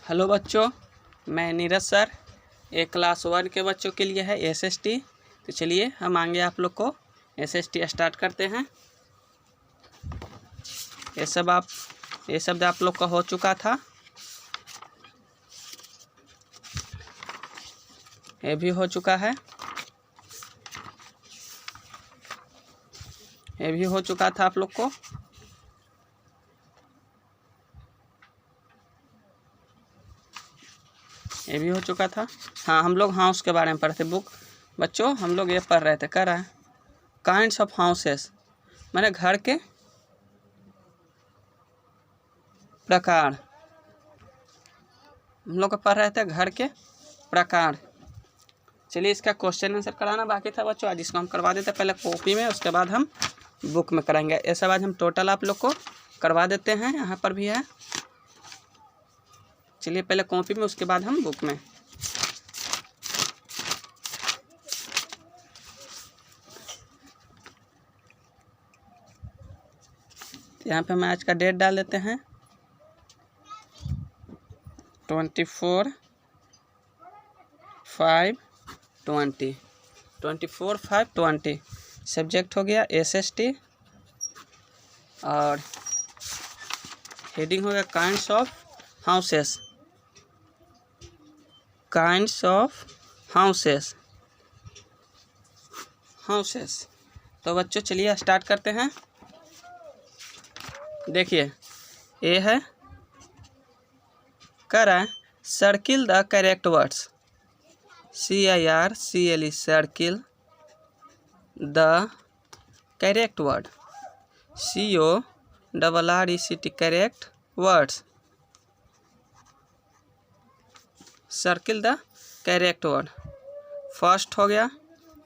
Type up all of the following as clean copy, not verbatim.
Hello बच्चों, मैं Neeraj sir. एक क्लास 1 के बच्चों के लिए है एसएसटी। तो चलिए हम आगे आप लोग को एसएसटी स्टार्ट करते हैं। ये शब्द आप लोग का हो चुका था, ये भी हो चुका है, ये भी हो चुका था आप लोग को। ये भी हो चुका था। हाँ, हम लोग हाउस के बारे में पढ़ते बुक बच्चों। हम लोग ये पढ़ रहे थे, कर रहा है काइंड्स ऑफ हाउसेस, मैंने घर के प्रकार। हम लोग पढ़ रहे थे घर के प्रकार। चलिए इसका क्वेश्चन आंसर कराना बाकी था बच्चों, आज इसको हम करवा देते हैं पहले कॉपी में, उसके बाद हम बुक में कराएंगे। ये सब आज हम टोटल आप लोग को करवा देते हैं, यहाँ पर भी है। चलिए पहले कॉपी में, उसके बाद हम बुक में। यहाँ पे हम आज का डेट डाल देते हैं 24/5/20। सब्जेक्ट हो गया एसएसटी और हेडिंग हो गया kinds of houses. Kinds of houses. तो बच्चों चलिए स्टार्ट करते हैं। देखिए ये है, कर है circle the correct words, CIRCLE, circle the correct word, CORRECT, correct words, circle the correct word. First हो गया,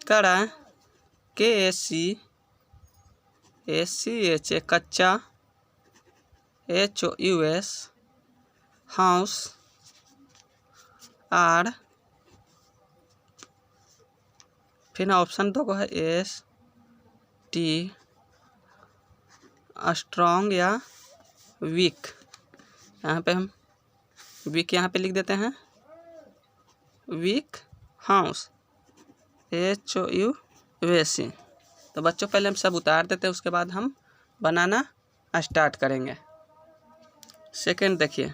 कर है KACHA, कच्चा, HOUS, हाउस, R, फिर ऑप्शन दो को है ST, स्ट्रॉन्ग या वीक। यहाँ पे हम वीक यहाँ पे लिख देते हैं, वीक हाउस, HOUS। तो बच्चों पहले हम सब उतार देते हैं, उसके बाद हम बनाना स्टार्ट करेंगे। सेकंड देखिए,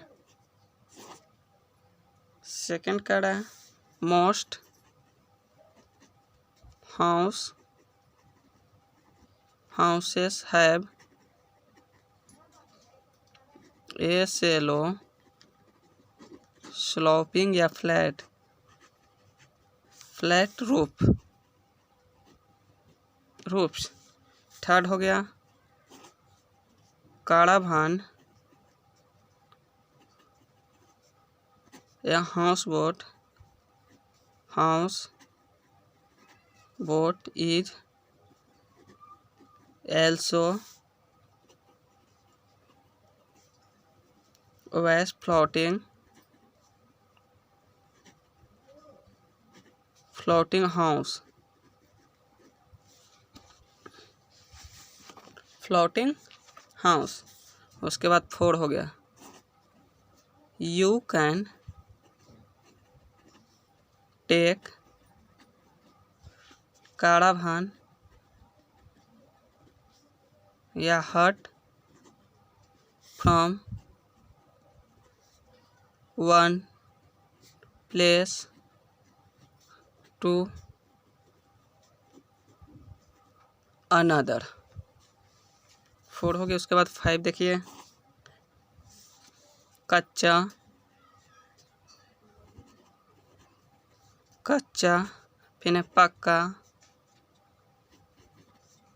सेकंड क्या है, most houses have a shallow sloping या फ्लैट रूफ्स। थर्ड हो गया, कारावान या house boat is also always floating house, उसके बाद 4 हो गया, you can take caravan या hut from one place to another। 4 हो गया। उसके बाद 5 देखिए, कच्चा, फिर पक्का,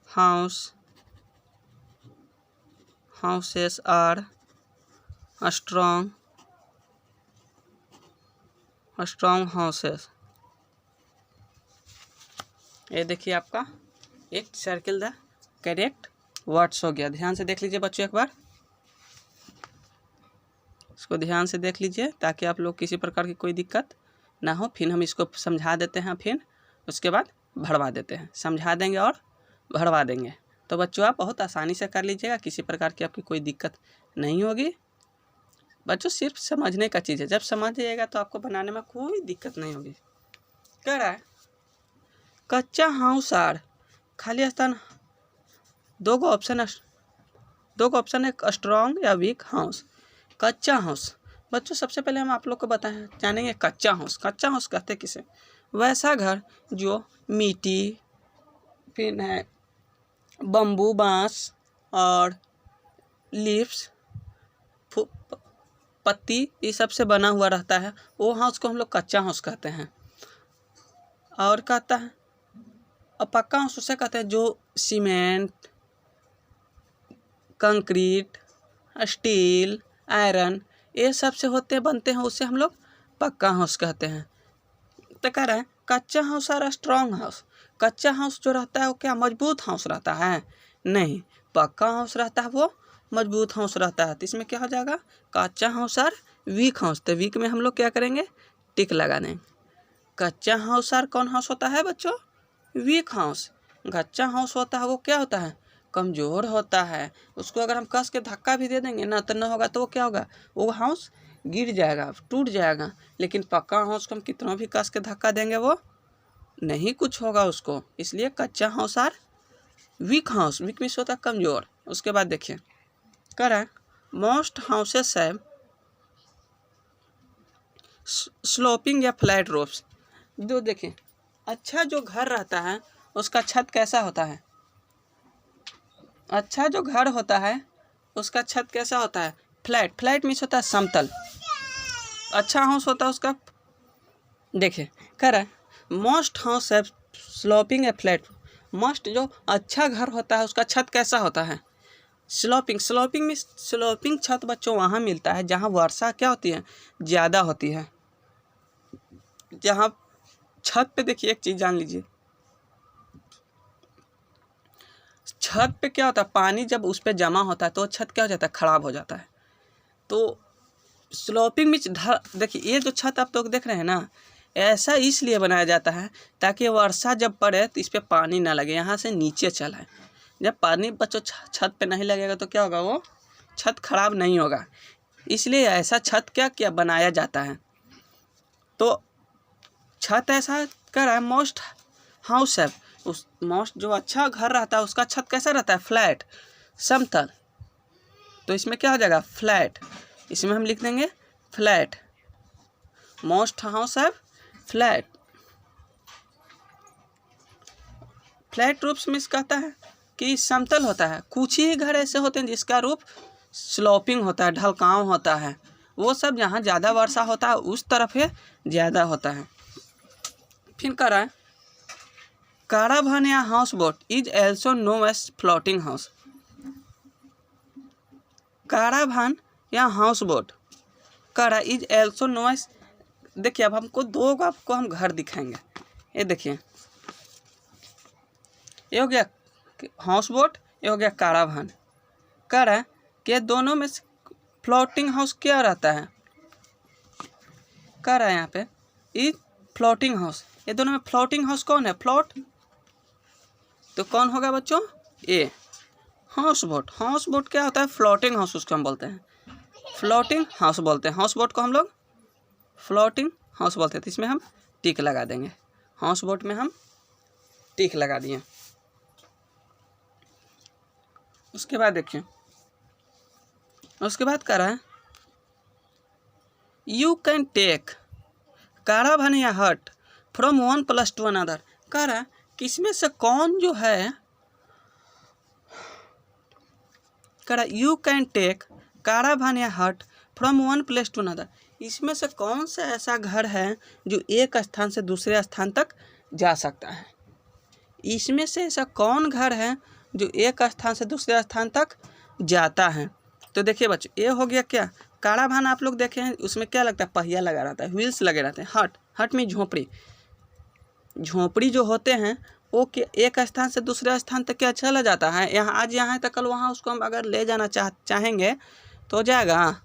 houses are strong houses। ये देखिए आपका एक सर्किल द करेक्ट वर्ड्स हो गया। ध्यान से देख लीजिए बच्चों, एक बार इसको ध्यान से देख लीजिए ताकि आप लोग किसी प्रकार की कोई दिक्कत ना हो। फिर हम इसको समझा देते हैं, फिर उसके बाद भरवा देते हैं, समझा देंगे और भरवा देंगे। तो बच्चों आप बहुत आसानी से कर लीजिएगा, किसी प्रकार की आपकी कोई दिक्कत नहीं होगी। बच्चों सिर्फ समझने का चीज़ है, जब समझ जाइएगा तो आपको बनाने में कोई दिक्कत नहीं होगी। कह रहा है कच्चा हाउस आर खाली स्थान, दो गो ऑप्शन है, स्ट्रॉन्ग या वीक हाउस। कच्चा हाउस बच्चों सबसे पहले हम आप लोग को बताएं जानेंगे कच्चा हाउस। कच्चा हाउस कहते किसे? वैसा घर जो मिट्टी, फिर है बम्बू, बांस और लीव्स, पत्ती, ये सब से बना हुआ रहता है, वो हाउस को हम लोग कच्चा हाउस कहते हैं। और कहता है और पक्का हाउस उसे कहते हैं जो सीमेंट, कंक्रीट, स्टील, आयरन ये सब से होते बनते हैं, उससे हम लोग पक्का हाउस कहते हैं। तो कह रहा है कच्चा हाउस और स्ट्रॉन्ग हाउस। कच्चा हाउस जो रहता है वो क्या मजबूत हाउस रहता है? नहीं, पक्का हाउस रहता है वो मजबूत हाउस रहता है। तो इसमें क्या हो जाएगा? कच्चा हाउस और वीक हाउस। तो वीक में हम लोग क्या करेंगे? टिक लगा देंगे। कच्चा हाउस और कौन हाउस होता है बच्चों? Week house. कच्चा हाउस होता है वो क्या होता है? कमज़ोर होता है। उसको अगर हम कस के धक्का भी दे देंगे ना तो न होगा, तो वो क्या होगा? वो हाउस गिर जाएगा, टूट जाएगा। लेकिन पक्का हाउस को हम कितना भी कस के धक्का देंगे वो नहीं कुछ होगा उसको। इसलिए कच्चा हाउस और वीक हाउस। वीक मीन्स होता है कमज़ोर। उसके बाद देखिए कह रहा है मोस्ट हाउसेस हैव स्लोपिंग या फ्लैट रूफ्स। जो देखिए अच्छा जो घर रहता है उसका छत कैसा होता है? अच्छा जो घर होता है उसका छत कैसा होता है? फ्लैट। फ्लैट मीन्स होता है समतल। अच्छा हाउस होता है उसका, देखिए कह रहा है मोस्ट हाउस हैव स्लोपिंग या फ्लैट। मोस्ट जो अच्छा घर होता है उसका छत कैसा होता है? स्लोपिंग। स्लोपिंग मीन्स स्लोपिंग छत बच्चों वहाँ मिलता है जहाँ वर्षा क्या होती है? ज़्यादा होती है। जहाँ छत पे देखिए एक चीज़ जान लीजिए, छत पे क्या होता है? पानी जब उस पर जमा होता है तो छत क्या हो जाता है? ख़राब हो जाता है। तो स्लोपिंग मीन्स देखिए ये जो छत आप लोग देख रहे हैं ना, ऐसा इसलिए बनाया जाता है ताकि वर्षा जब पड़े तो इस पर पानी ना लगे, यहाँ से नीचे चलाए। जब पानी बच्चों छत पे नहीं लगेगा तो क्या होगा? वो छत खराब नहीं होगा। इसलिए ऐसा छत क्या बनाया जाता है। तो छत ऐसा कर रहा है मोस्ट हाउस है, उस मोस्ट जो अच्छा घर रहता है उसका छत कैसा रहता है? फ्लैट, समतल। तो इसमें क्या हो जाएगा? फ्लैट। इसमें हम लिख देंगे फ्लैट। मोस्ट हाउस है फ्लैट। फ्लैट रूफ मीन्स कहता है कि समतल होता है। कुछ ही घर ऐसे होते हैं जिसका रूप स्लोपिंग होता है, ढलकाव होता है। वो सब जहाँ ज़्यादा वर्षा होता है उस तरफ है ज़्यादा होता है। फिर कह रहा है कारावान या house boat is also known as floating house. Caravan या हाउस बोट करा इज एल्सो नो एज। देखिए अब हमको दो आपको हम घर दिखाएंगे। ये देखिए ये हो गया हाउस बोट, ये हो गया कारावान। कह रहा है कि दोनों में फ्लोटिंग हाउस क्या रहता है? कह रहा है यहाँ पे इज फ्लोटिंग हाउस। ये दोनों में फ्लोटिंग हाउस कौन है? फ्लोट। तो कौन होगा बच्चों? A house boat. House boat क्या होता है? फ्लोटिंग हाउस उसको हम बोलते हैं, फ्लोटिंग हाउस बोलते हैं। हाउस बोट को हम लोग फ्लोटिंग हाउस बोलते हैं। तो इसमें हम टिक लगा देंगे। हाउस बोट में हम टिक लगा दिए। उसके बाद देखिए उसके बाद कह रहा है यू कैन टेक कारावान या hut from one plus two another. कह रहा है किसमें से कौन जो है, कह रहा यू कैन टेक कारावान या hut from one place to another. इसमें से कौन सा ऐसा घर है जो एक स्थान से दूसरे स्थान तक जा सकता है? इसमें से ऐसा कौन घर है जो एक स्थान से दूसरे स्थान तक जाता है? तो देखिए बच्चों ये हो गया क्या? कारावान आप लोग देखे हैं उसमें क्या लगता है? पहिया लगा रहता है, व्हील्स लगे रहते हैं। हट, हट में झोपड़ी। झोपड़ी जो होते हैं वो एक स्थान से दूसरे स्थान तक क्या चला जाता है? यहाँ आज यहाँ है तो कल वहाँ उसको हम अगर ले जाना चाहेंगे तो हो जाएगा?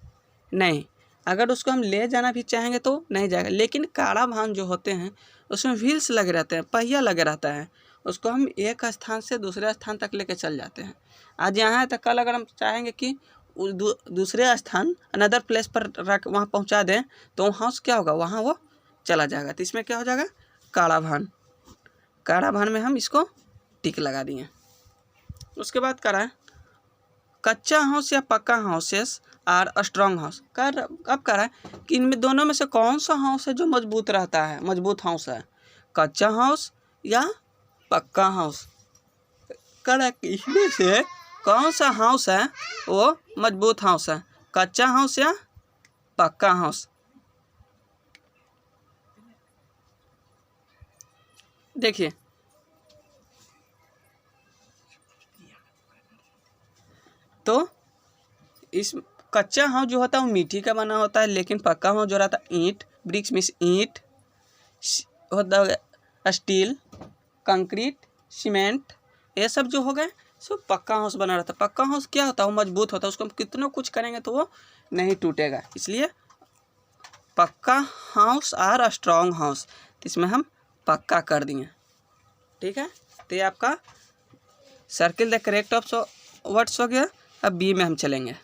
नहीं। अगर उसको हम ले जाना भी चाहेंगे तो नहीं जाएगा। लेकिन कारावान जो होते हैं उसमें व्हील्स लगे रहते हैं, पहिया लगे रहता है। उसको हम एक स्थान से दूसरे स्थान तक लेके चल जाते हैं। आज यहाँ है तो कल अगर हम चाहेंगे कि दूसरे स्थान अनदर प्लेस पर रख वहाँ पहुँचा दें तो हाउस क्या होगा, वहाँ वो चला जाएगा। तो इसमें क्या हो जाएगा, काराभान। काराभान में हम इसको टिक लगा दिए। उसके बाद करा है कच्चा हाउस या पक्का हाउसेस आर स्ट्रॉन्ग हाउस। अब कह रहा है कि इनमें दोनों में से कौन सा हाउस है जो मजबूत रहता है, मजबूत हाउस है, कच्चा हाउस या पक्का हाउस। कह रहा है कि इसमें से कौन सा हाउस है वो मजबूत हाउस है, कच्चा हाउस या पक्का हाउस। देखिए तो इस कच्चा हाउस जो होता है वो मिट्टी का बना होता है, लेकिन पक्का हाउस जो रहता है ईंट, ब्रिक्स मीन्स ईंट होता है, स्टील, कंक्रीट, सीमेंट, ये सब जो हो गए सब पक्का हाउस बना रहता है। पक्का हाउस क्या होता है, वो मजबूत होता है, उसको हम कितना कुछ करेंगे तो वो नहीं टूटेगा, इसलिए पक्का हाउस और स्ट्रॉन्ग हाउस। तो इसमें हम पक्का कर दिए, ठीक है। तो ये आपका circle the correct of words हो गया। अब बी में हम चलेंगे,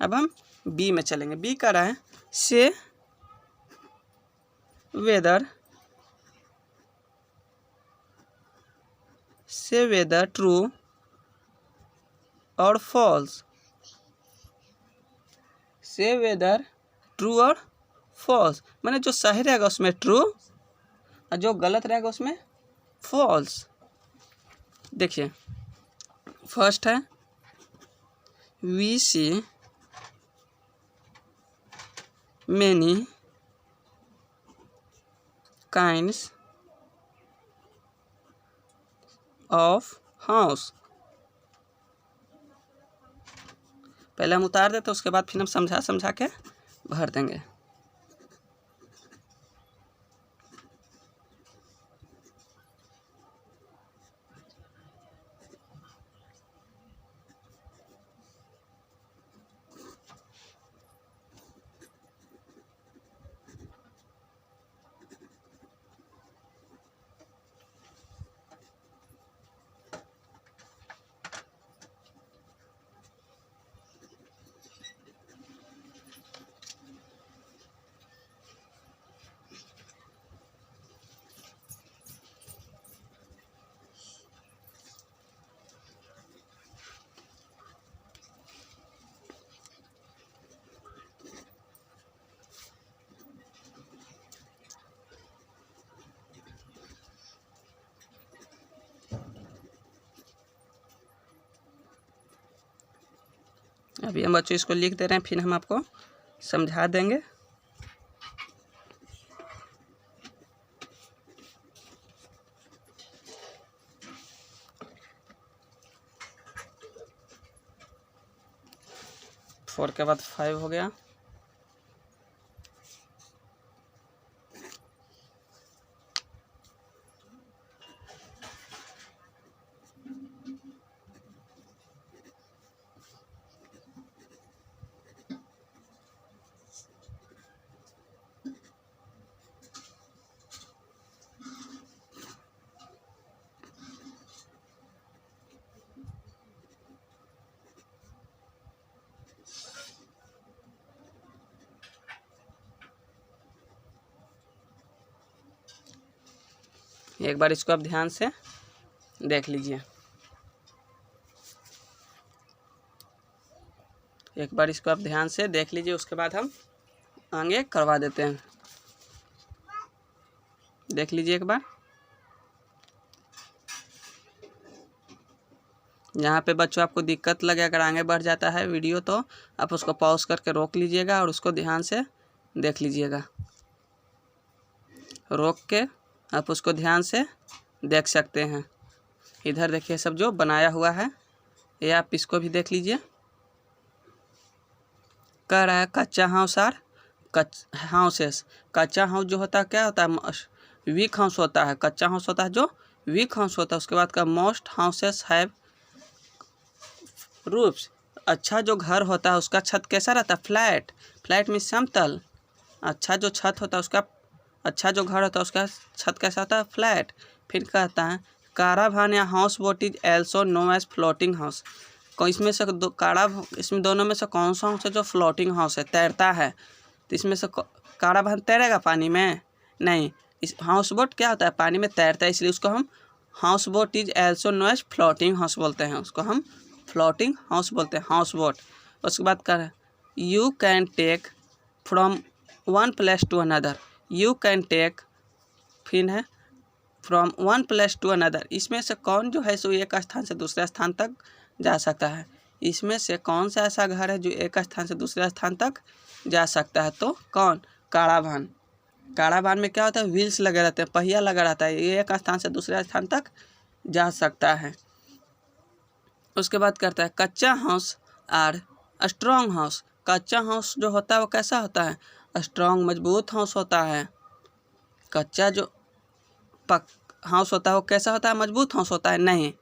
अब हम बी में चलेंगे। बी का रहा है से वेदर ट्रू और फॉल्स। से वेदर ट्रू और फॉल्स माने जो सही रहेगा उसमें ट्रू और जो गलत रहेगा उसमें फॉल्स। देखिए फर्स्ट है we see many kinds of house। पहले हम उतार देते उसके बाद फिर हम समझा के भर देंगे। अभी हम बच्चों इसको लिख दे रहे हैं, फिर हम आपको समझा देंगे। फोर के बाद 5 हो गया। एक बार इसको आप ध्यान से देख लीजिए, एक बार इसको आप ध्यान से देख लीजिए, उसके बाद हम आगे करवा देते हैं। देख लीजिए एक बार। यहाँ पे बच्चों आपको दिक्कत लगे अगर आगे बढ़ जाता है वीडियो तो आप उसको पॉज करके रोक लीजिएगा और उसको ध्यान से देख लीजिएगा। रोक के आप उसको ध्यान से देख सकते हैं। इधर देखिए सब जो बनाया हुआ है ये आप इसको भी देख लीजिए। कह रहा है कच्चा हाउस और हाउसेस। कच्चा हाउस जो होता है क्या होता है, वीक हाउस होता है। कच्चा हाउस होता है जो वीक हाउस होता है। उसके बाद का मोस्ट हाउसेस हैव रूफ्स। अच्छा जो घर होता है उसका छत कैसा रहता है, फ्लैट। फ्लैट में समतल। अच्छा जो छत होता है उसका, अच्छा जो घर होता है उसका छत कैसा होता है, फ्लैट। फिर कहता है काराभान या house boat is also known as floating house. इसमें से इसमें दोनों में से कौन सा हाउस है जो फ्लोटिंग हाउस है, तैरता है? तो इसमें से काड़ा वाहन तैरेगा पानी में? नहीं। इस हाउस बोट क्या होता है, पानी में तैरता है, इसलिए उसको हम house boat is also known as floating house बोलते हैं। उसको हम फ्लोटिंग हाउस बोलते हैं, हाउस बोट। उसके बाद कर you can take from one place to another. You can take फिर है from one place to another. इसमें से कौन जो है सो एक स्थान से दूसरे स्थान तक जा सकता है? इसमें से कौन सा ऐसा घर है जो एक स्थान से दूसरे स्थान तक जा सकता है? तो कौन? काड़ा वाहन। काड़ा वाहन में क्या होता है, व्हील्स लगे रहते हैं, पहिया लगा रहता है, ये एक स्थान से दूसरे स्थान तक जा सकता है। उसके बाद करता है कच्चा हाउस आर स्ट्रॉन्ग हाउस। कच्चा हाउस जो होता है वो कैसा होता है? स्ट्रॉन्ग, मजबूत हाउस होता है। कच्चा जो हाउस होता है वो कैसा होता है? मजबूत हाउस होता है? नहीं,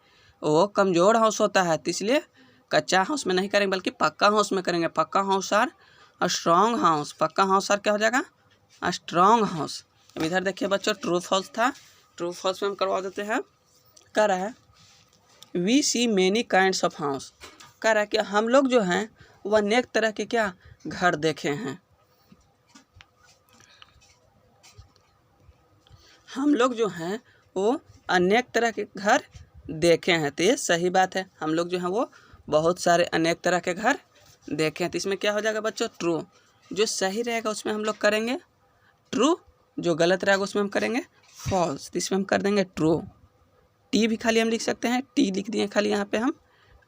वो कमज़ोर हाउस होता है। तो इसलिए कच्चा हाउस में नहीं करेंगे बल्कि पक्का हाउस में करेंगे। पक्का हाउस आर स्ट्रॉन्ग हाउस। पक्का हाउस आर क्या हो जाएगा? Strong house. अब इधर देखिए बच्चों, ट्रू फॉल्स था, ट्रू फॉल्स में हम करवा देते हैं। कह रहा है we see many kinds of house. कह रहा है कि हम लोग जो हैं वह अनेक तरह के क्या घर देखे हैं। हम लोग जो हैं वो अनेक तरह के घर देखे हैं। तो ये सही बात है, हम लोग जो हैं वो बहुत सारे अनेक तरह के घर देखे हैं। तो इसमें क्या हो जाएगा बच्चों? ट्रू। जो सही रहेगा उसमें हम लोग करेंगे ट्रू, जो गलत रहेगा उसमें हम करेंगे फॉल्स। तो इसमें हम कर देंगे ट्रू। टी भी खाली हम लिख सकते हैं, टी लिख दिए खाली यहाँ पे हम,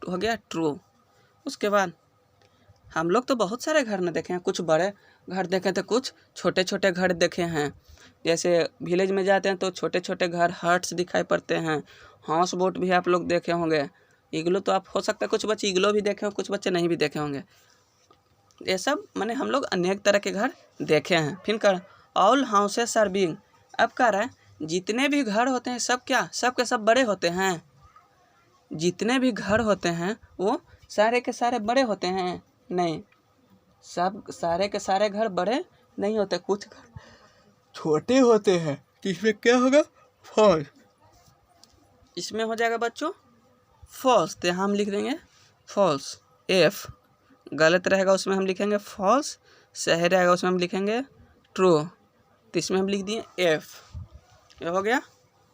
हो गया ट्रू। उसके बाद हम लोग तो बहुत सारे घर में देखे हैं, कुछ बड़े घर देखे थे, कुछ छोटे छोटे घर देखे हैं। जैसे विलेज में जाते हैं तो छोटे छोटे घर, हट्स दिखाई पड़ते हैं। हाउस बोट भी आप लोग देखे होंगे। इग्लो तो आप हो सकता है कुछ बच्चे इग्लो भी देखे हों, कुछ बच्चे नहीं भी देखे होंगे। ये सब माने हम लोग अनेक तरह के घर देखे हैं। फिर कर ऑल हाउसेस आर बिग। अब कह रहा है जितने भी घर होते हैं सब क्या, सब के सब बड़े होते हैं? जितने भी घर होते हैं वो सारे के सारे बड़े होते हैं? नहीं, सब सारे के सारे घर बड़े नहीं होते, कुछ घर छोटे होते हैं। तो इसमें क्या होगा? फॉल्स। इसमें हो जाएगा बच्चों फॉल्स। तो हम लिख देंगे फॉल्स। एफ गलत रहेगा उसमें हम लिखेंगे फॉल्स, सही रहेगा उसमें हम लिखेंगे ट्रू। तो इसमें हम लिख दिए एफ। ये हो गया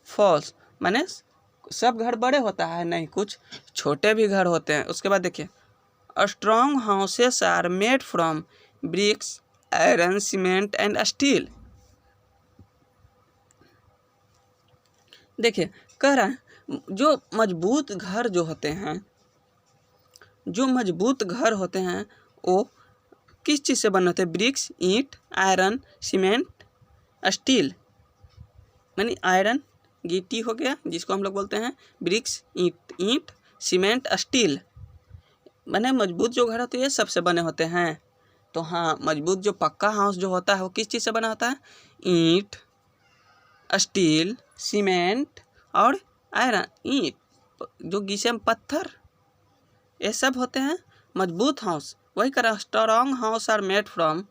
फॉल्स। माने सब घर बड़े होता है? नहीं, कुछ छोटे भी घर होते हैं। उसके बाद देखिए strong houses are made from bricks, iron, cement and steel. देखिए कह रहा है जो मजबूत घर जो होते हैं, जो मजबूत घर होते हैं वो किस चीज़ से बने होते हैं? ब्रिक्स, ईंट, आयरन, सीमेंट, स्टील। यानी आयरन गिट्टी हो गया जिसको हम लोग बोलते हैं ब्रिक्स, ईंट, सीमेंट, स्टील। बने मजबूत जो घर होते हैं ये सबसे बने होते हैं। तो हाँ, मजबूत जो पक्का हाउस जो होता है वो किस चीज़ से बना होता है? ईंट, स्टील, सीमेंट और आयरन। ईंट जो जिसे पत्थर, ये सब होते हैं मजबूत हाउस। वही करा strong house are made from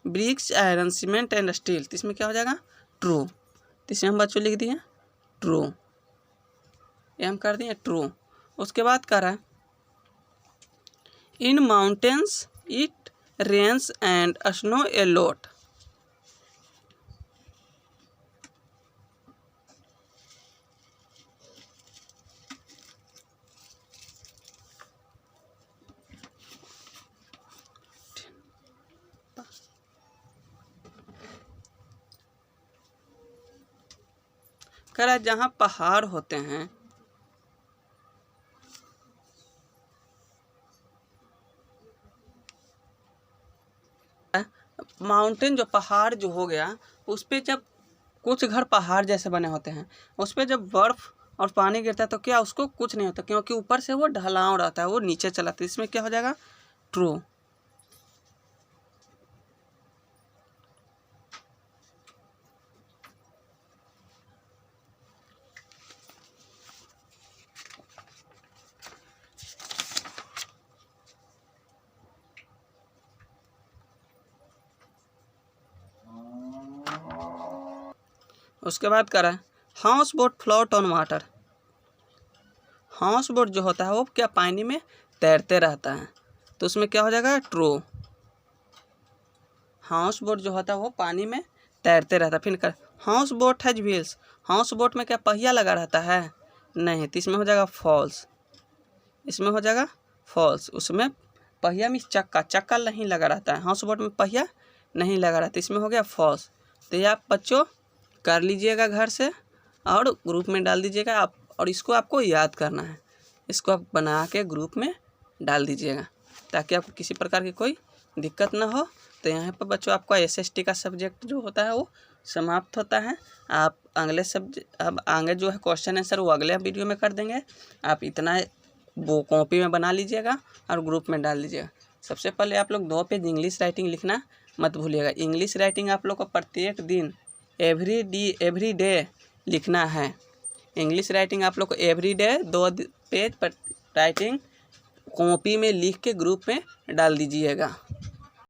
bricks, iron, cement and steel. तो इसमें क्या हो जाएगा? ट्रू। तो इसमें हम बच्चों लिख दिए ट्रू, ये हम कर दिए ट्रू। उसके बाद कह रहा है in mountains it rains and snow a lot. कह रहा है जहाँ पहाड़ होते हैं, माउंटेन जो पहाड़ जो हो गया, उस पर जब कुछ घर पहाड़ जैसे बने होते हैं, उस पर जब बर्फ़ और पानी गिरता है तो क्या उसको कुछ नहीं होता, क्योंकि ऊपर से वो ढलाव रहता है, वो नीचे चलाता है। इसमें क्या हो जाएगा? ट्रू। उसके बाद कह रहा है house boat float on water. House boat जो होता है वो क्या पानी में तैरते रहता है तो उसमें क्या हो जाएगा, ट्रू। हाउस बोट जो होता है वो पानी में तैरते रहता है। फिर कर house boat has wheels, house boat में क्या पहिया लगा रहता है, नहीं, तो इसमें हो जाएगा फॉल्स, इसमें हो जाएगा फॉल्स। उसमें पहिया में चक्का, चक्का नहीं लगा रहता है, हाउस बोट में पहिया नहीं लगा रहता, इसमें हो गया फॉल्स। तो ये आप बच्चों कर लीजिएगा घर से और ग्रुप में डाल दीजिएगा आप, और इसको आपको याद करना है, इसको आप बना के ग्रुप में डाल दीजिएगा ताकि आपको किसी प्रकार की कोई दिक्कत ना हो। तो यहाँ पर बच्चों आपका SST का सब्जेक्ट जो होता है वो समाप्त होता है। आप अगले सब्जेक्ट, अब आगे जो है क्वेश्चन आंसर वो अगले वीडियो में कर देंगे। आप इतना वो कॉपी में बना लीजिएगा और ग्रुप में डाल दीजिएगा। सबसे पहले आप लोग 2 पेज इंग्लिश राइटिंग लिखना मत भूलिएगा। इंग्लिश राइटिंग आप लोग को प्रत्येक दिन एवरी डे लिखना है। इंग्लिश राइटिंग आप लोग को एवरी डे 2 पेज पर राइटिंग कॉपी में लिख के ग्रुप में डाल दीजिएगा।